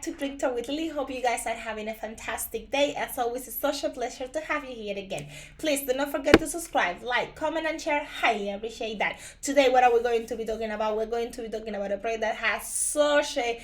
to Crypto. We really hope you guys are having a fantastic day. As always, it's such a pleasure to have you here again. Please do not forget to subscribe, like, comment, and share. Highly appreciate that. Today, what are we going to be talking about? We're going to be talking about a project that has such a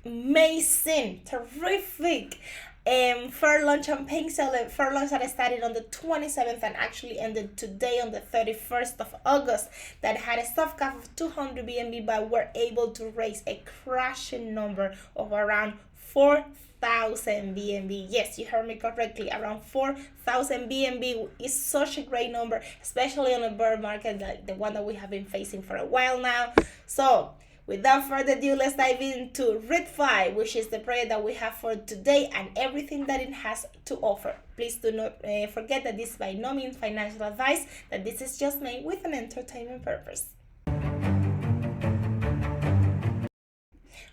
amazing, terrific FAIRLAUNCH and paying sale. FAIRLAUNCH that started on the 27th and actually ended today on the 31st of August, that had a soft cap of 200 BNB, but were able to raise a crashing number of around 4,000 BNB. Yes, you heard me correctly. Around 4,000 BNB is such a great number, especially on a bear market like the one that we have been facing for a while now. So without further ado, let's dive into ReadFi, which is the project that we have for today and everything that it has to offer. Please do not forget that this is by no means financial advice, that this is just made with an entertainment purpose.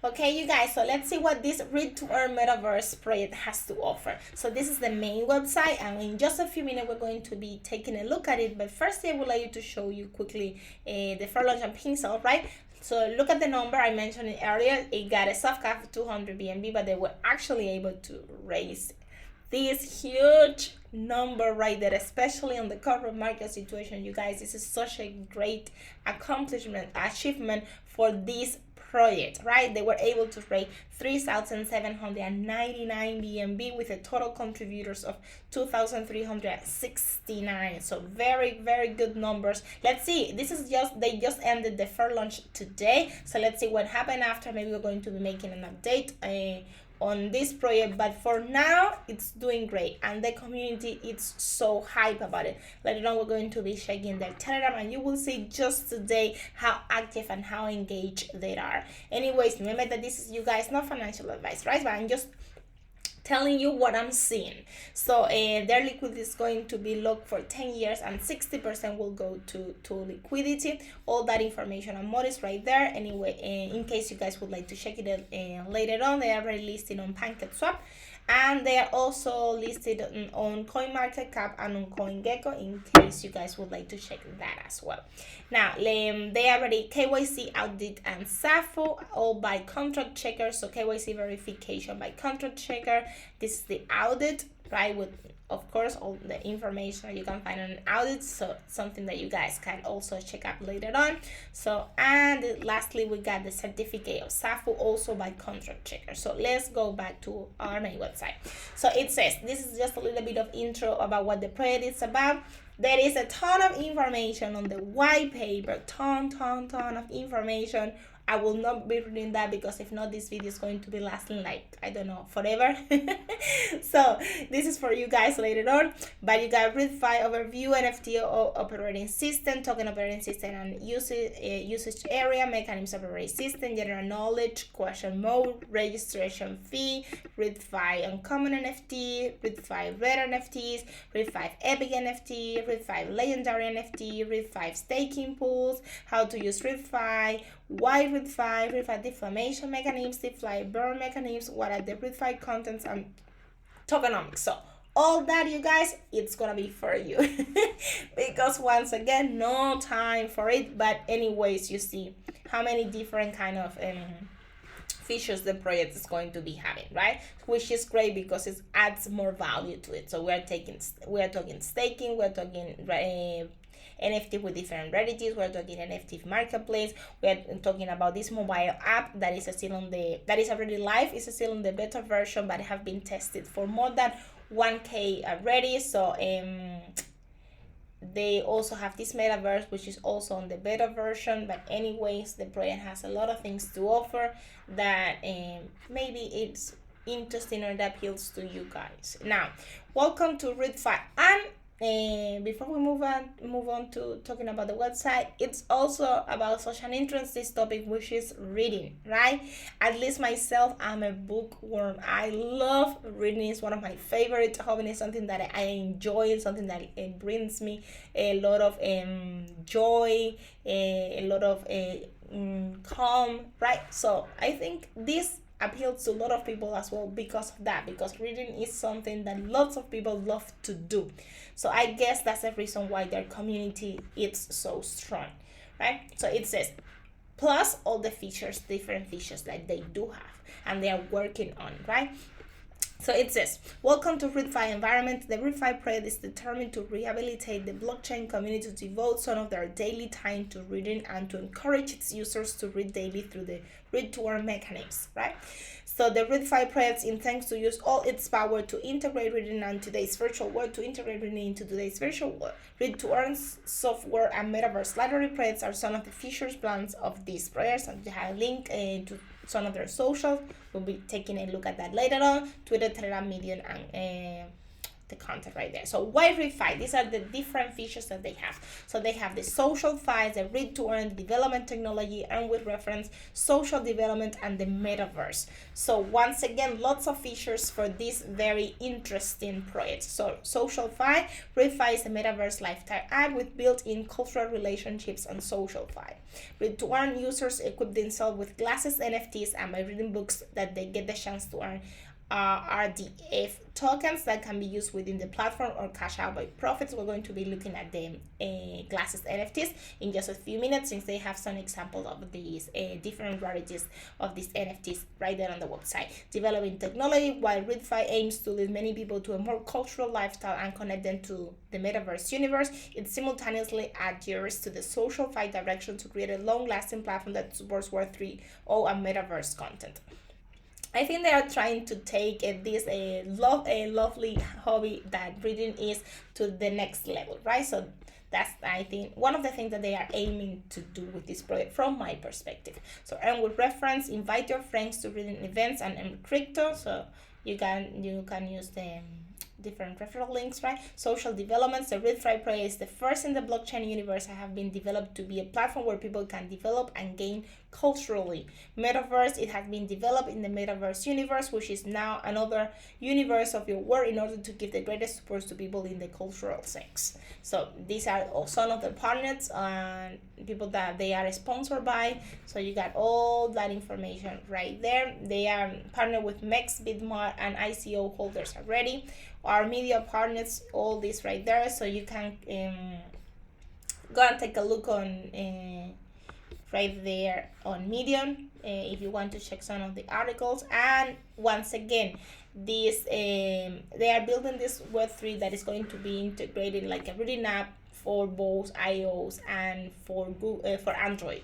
Okay, you guys, so let's see what this Read to Earn Metaverse project has to offer. So this is the main website, and in just a few minutes we're going to be taking a look at it. But first, I would like you to show you quickly the FAIRLAUNCH and ping sale, right? So look at the number. I mentioned it earlier. It got a soft cap of 200 BNB, but they were actually able to raise this huge number right there, especially on the current market situation. You guys, this is such a great achievement for this project, right? They were able to raise 3,799 BNB with a total contributors of 2,369. So very, very good numbers. Let's see. This is they just ended the FAIRLAUNCH today. So let's see what happened after. Maybe we're going to be making an update on this project, but for now it's doing great and the community is so hype about it. Later on we're going to be checking their Telegram and you will see just today how active and how engaged they are. Anyways, remember that this is, you guys, not financial advice, right? But I'm just telling you what I'm seeing. So their liquidity is going to be locked for 10 years and 60% will go to liquidity. All that information and more is right there. Anyway, in case you guys would like to check it later on, they are already listed on PancakeSwap. And they are also listed on CoinMarketCap and on CoinGecko, in case you guys would like to check that as well. Now, they already KYC, audit, and SAFU, all by contract checker. So KYC verification by contract checker. This is the audit, right? With, of course, all the information you can find on an audit. So something that you guys can also check out later on. So, and lastly, we got the certificate of SAFU, also by contract checker. So let's go back to our main website. So it says, this is just a little bit of intro about what the project is about. There is a ton of information on the white paper, ton of information. I will not be reading that because if not, this video is going to be lasting like, I don't know, forever. So this is for you guys later on. But you got ReadFi overview, NFT operating system, token operating system, and usage area, mechanisms operating system, general knowledge, question mode, registration fee, ReadFi uncommon NFT, ReadFi rare NFTs, ReadFi epic NFT, ReadFi legendary NFT, ReadFi staking pools, how to use ReadFi, why ReadFi deflation mechanisms, DeFi burn mechanisms, what are the ReadFi contents, and tokenomics. So all that, you guys, it's gonna be for you because once again, no time for it. But anyways, you see how many different kind of features the project is going to be having, right? Which is great because it adds more value to it. So we are talking staking, we're talking NFT with different rarities, we're talking NFT marketplace, we're talking about this mobile app that is still already live. It's still on the beta version, but have been tested for more than 1K already. So they also have this Metaverse, which is also on the beta version. But anyways, the project has a lot of things to offer that maybe it's interesting or that appeals to you guys. Now, welcome to ReadFi. And before we move on to talking about the website, it's also about such an interesting topic, which is reading, right? At least myself, I'm a bookworm. I love reading. It's one of my favorite hobbies. It's something that I enjoy. It's something that it brings me a lot of joy, a lot of calm, right? So I think this appeals to a lot of people as well because of that, because reading is something that lots of people love to do. So I guess that's the reason why their community is so strong, right? So it says, plus all the features, different features that they do have and they are working on, right? So it says, welcome to ReadFi environment. The ReadFi project is determined to rehabilitate the blockchain community to devote some of their daily time to reading and to encourage its users to read daily through the read to earn mechanisms, right? So the ReadFi project intends to use all its power to integrate reading and today's virtual world, into today's virtual world. Read to earn software and Metaverse library projects are some of the features plans of these projects, and they have a link to some of their socials. We'll be taking a look at that later on. Twitter, Telegram, Medium, and the content right there. So why ReadFi? These are the different features that they have. So they have the social files, the read to earn, development technology, earn with reference, social development, and the metaverse. So once again, lots of features for this very interesting project. So social fi, ReadFi is a metaverse lifestyle app with built-in cultural relationships and social fi. Read to earn, users equip themselves with glasses, NFTs, and by reading books that they get the chance to earn RDF tokens that can be used within the platform or cash out by profits. We're going to be looking at the glasses NFTs in just a few minutes, since they have some examples of these different rarities of these NFTs right there on the website. Developing technology, while ReadFi aims to lead many people to a more cultural lifestyle and connect them to the metaverse universe, it simultaneously adheres to the social fi direction to create a long-lasting platform that supports Web 3.0 and metaverse content. I think they are trying to take this lovely hobby that reading is to the next level, right? So that's, I think, one of the things that they are aiming to do with this project from my perspective. So earn with reference, invite your friends to reading events, and earn crypto. So you can use the different referral links, right? Social developments. The ReadFi project is the first in the blockchain universe that have been developed to be a platform where people can develop and gain culturally. Metaverse, it has been developed in the Metaverse universe, which is now another universe of your world in order to give the greatest support to people in the cultural sense. So these are some of the partners and people that they are sponsored by. So you got all that information right there. They are partnered with MEX, Bitmart, and ICO holders already. Our media partners, all this right there. So you can go and take a look on right there on Medium if you want to check some of the articles. And once again, this they are building this Web3 that is going to be integrated like a reading app for both iOS and for Google, for Android.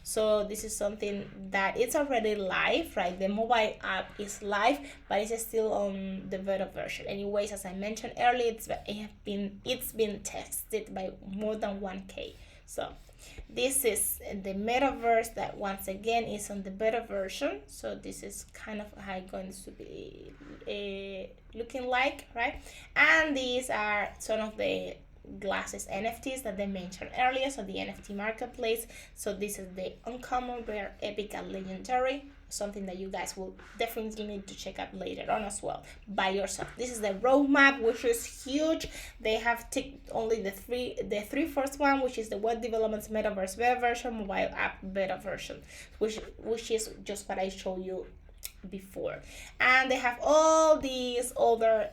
So this is something that it's already live, right? The mobile app is live, but it's still on the beta version. Anyways, as I mentioned earlier, it's been tested by more than 1K. So this is the metaverse that once again is on the beta version. So this is kind of how it's going to be looking like, right? And these are some of the glasses NFTs that they mentioned earlier. So the NFT marketplace. So this is the uncommon, rare, epic, and legendary, something that you guys will definitely need to check out later on as well by yourself. This is the roadmap, which is huge. They have ticked only the three first one, which is the web developments metaverse beta version, mobile app beta version, which is just what I showed you before. And they have all these other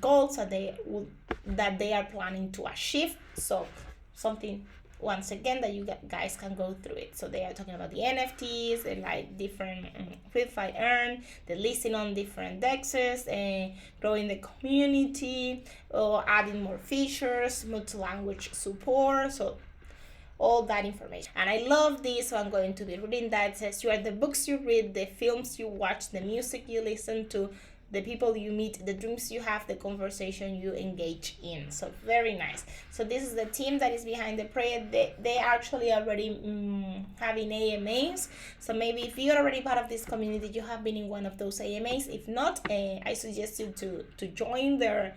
goals that they are planning to achieve. So something once again that you guys can go through it. So they are talking about the NFTs and like different ReadFi earn, the listing on different dexes, and growing the community, or adding more features, multi-language support. So all that information. And I love this, so I'm going to be reading that. It says you are the books you read, the films you watch, the music you listen to, the people you meet, the dreams you have, the conversation you engage in. So very nice. So this is the team that is behind the project. They actually already having AMAs. So maybe if you're already part of this community, you have been in one of those AMAs. If not, I suggest you to join their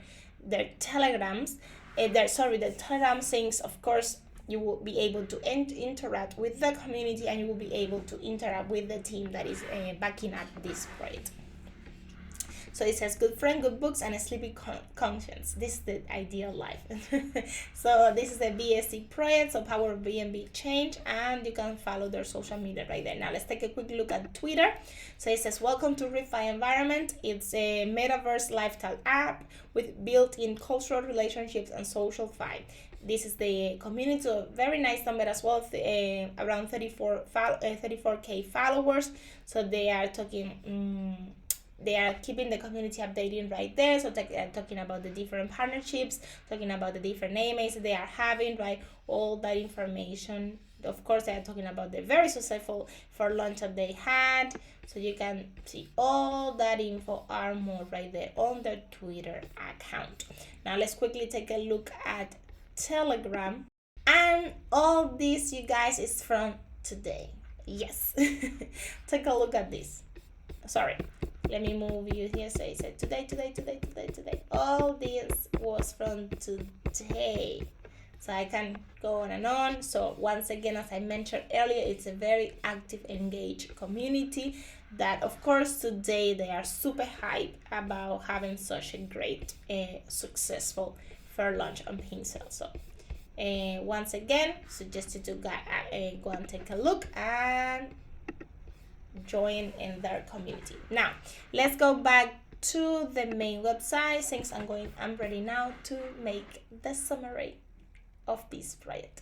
telegrams. The telegram things, of course. You will be able to interact with the community, and you will be able to interact with the team that is backing up this project. So it says good friend, good books, and a sleepy conscience. This is the ideal life. So this is a BSC project, so Power of BNB Change, and you can follow their social media right there. Now let's take a quick look at Twitter. So it says, welcome to ReadFi environment. It's a Metaverse lifestyle app with built-in cultural relationships and social vibe. This is the community, so very nice number as well, around 34K followers. So they are talking, they are keeping the community updating right there. So talking about the different partnerships, talking about the different AMAs they are having, right? All that information. Of course, they are talking about the very successful FAIRLAUNCH that they had. So you can see all that info are more right there on their Twitter account. Now let's quickly take a look at Telegram, and all this, you guys, is from today. Yes. Take a look at this. Sorry, let me move you here. So I said today. All this was from today, so I can go on and on. So once again, as I mentioned earlier, it's a very active, engaged community that, of course, today they are super hyped about having such a great successful FAIRLAUNCH on Pincel. So once again, suggested to go and take a look and join in their community. Now let's go back to the main website, since I'm ready now to make the summary of this project.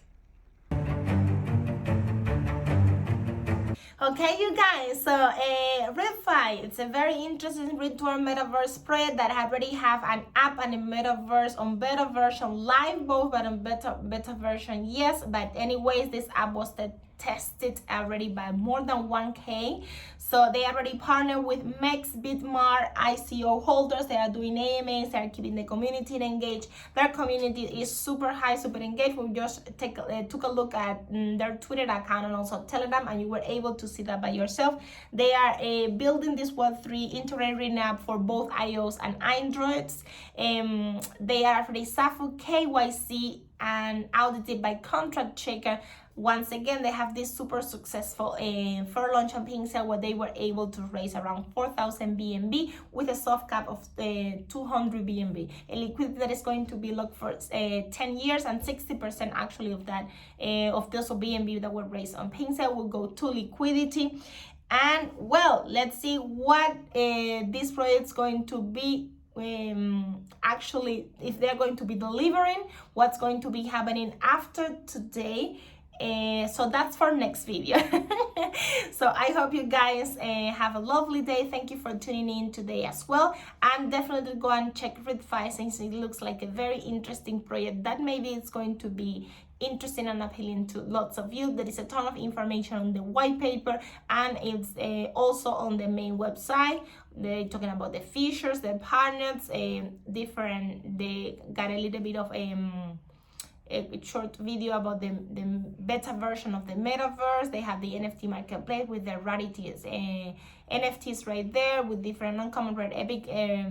Okay, you guys, so ReadFi, it's a very interesting virtual metaverse project that already have an app and a metaverse on beta version live, both, but on beta version, yes. But anyways, this app was tested already by more than 1K. So they already partnered with MEX, Bitmart, ICO holders. They are doing AMAs, they are keeping the community engaged. Their community is super high, super engaged. We just took a look at their Twitter account and also Telegram, and you were able to see that by yourself. They are building this Web3 integrated reading app for both iOS and Androids. They are already SAFU, KYC, and audited by Contract Checker. Once again, they have this super successful FAIRLAUNCH on Pincel, where they were able to raise around 4,000 BNB with a soft cap of 200 BNB. A liquidity that is going to be locked for 10 years, and 60% actually of that of those BNB that were raised on Pincel will go to liquidity. And well, let's see what this project is going to be. Actually, if they're going to be delivering, what's going to be happening after today. So that's for next video. So I hope you guys have a lovely day. Thank you for tuning in today as well, and definitely go and check ReadFi, since it looks like a very interesting project that maybe it's going to be interesting and appealing to lots of you. There is a ton of information on the white paper, and it's also on the main website. They're talking about the features, the partners, different. They got a little bit of a short video about the beta version of the Metaverse. They have the NFT marketplace with the rarities, NFTs right there with different uncommon rare epic.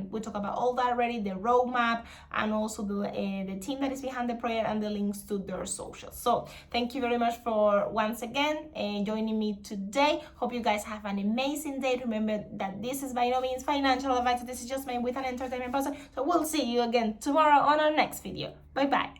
We talk about all that already, the roadmap, and also the team that is behind the project, and the links to their socials. So thank you very much for once again joining me today. Hope you guys have an amazing day. Remember that this is by no means financial advice. This is just made with an entertainment purpose. So we'll see you again tomorrow on our next video. Bye bye.